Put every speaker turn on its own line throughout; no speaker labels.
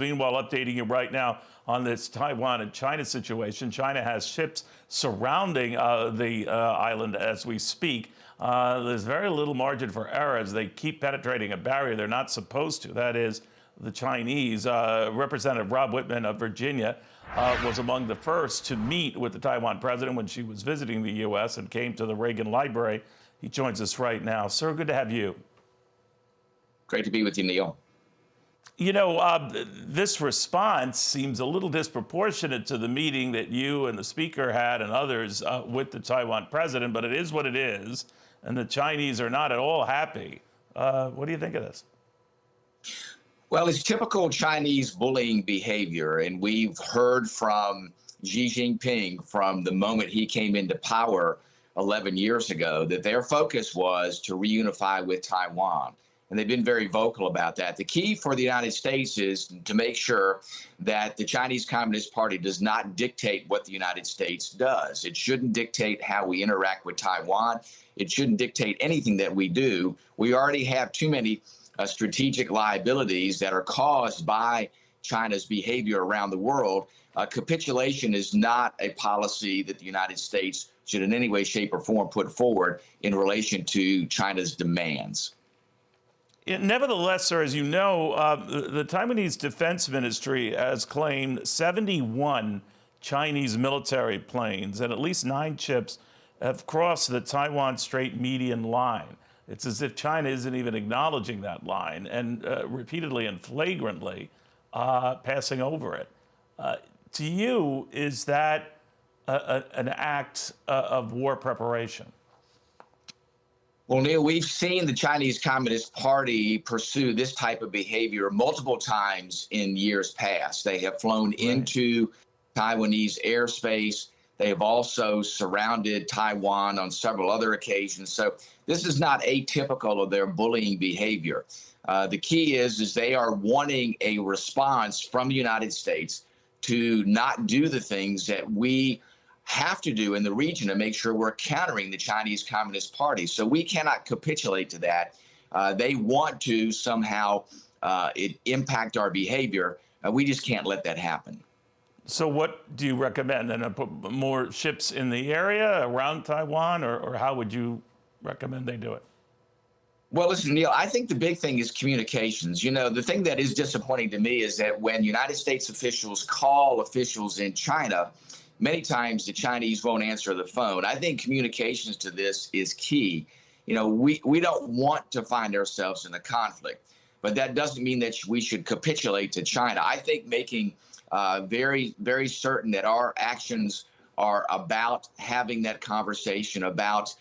Meanwhile, updating you right now on this Taiwan and China situation. China has ships surrounding the island as we speak. There's very little margin for error as they keep penetrating a barrier they're not supposed to. That is, the Chinese. Representative Rob Wittman of Virginia was among the first to meet with the Taiwan president when she was visiting the U.S. and came to the Reagan Library. He joins us right now. Sir, good to have you.
Great to be with you, Neil.
You know, this response seems a little disproportionate to the meeting that you and the speaker had and others with the Taiwan president, but it is what it is, and the Chinese are not at all happy. What do you think of this?
Well, it's typical Chinese bullying behavior, and we've heard from Xi Jinping from the moment he came into power 11 years ago that their focus was to reunify with Taiwan. And they've been very vocal about that. The key for the United States is to make sure that the Chinese Communist Party does not dictate what the United States does. It shouldn't dictate how we interact with Taiwan. It shouldn't dictate anything that we do. We already have too many strategic liabilities that are caused by China's behavior around the world. Capitulation is not a policy that the United States should in any way, shape, or form put forward in relation to China's demands.
Nevertheless, sir, as you know, the Taiwanese Defense Ministry has claimed 71 Chinese military planes and at least 9 ships have crossed the Taiwan Strait median line. It's as if China isn't even acknowledging that line and repeatedly and flagrantly passing over it. To you, is that an act of war preparation?
Well, Neil, we've seen the Chinese Communist Party pursue this type of behavior multiple times in years past. They have flown into Taiwanese airspace. They have also surrounded Taiwan on several other occasions. So this is not atypical of their bullying behavior. The key is they are wanting a response from the United States to not do the things that we have to do in the region to make sure we're countering the Chinese Communist Party. So we cannot capitulate to that. They want to somehow impact our behavior. We just can't let that happen.
So what do you recommend? And put more ships in the area around Taiwan, or how would you recommend they do it?
Well, listen, Neil, I think the big thing is communications. You know, the thing that is disappointing to me is that when United States officials call officials in China, many times the Chinese won't answer the phone. I think communications to this is key. You know, we don't want to find ourselves in a conflict, but that doesn't mean that we should capitulate to China. I think making very, very certain that our actions are about having that conversation, about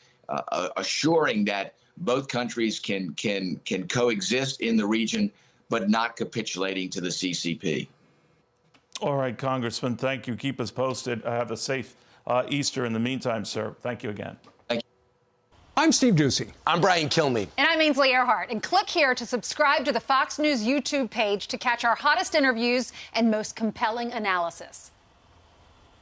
assuring that both countries can coexist in the region, but not capitulating to the CCP.
All right, Congressman, thank you. Keep us posted. Have a safe Easter in the meantime, sir. Thank you again.
Thank you.
I'm Steve Doocy.
I'm Brian Kilmeade.
And I'm Ainsley Earhart. And click here to subscribe to the Fox News YouTube page to catch our hottest interviews and most compelling analysis.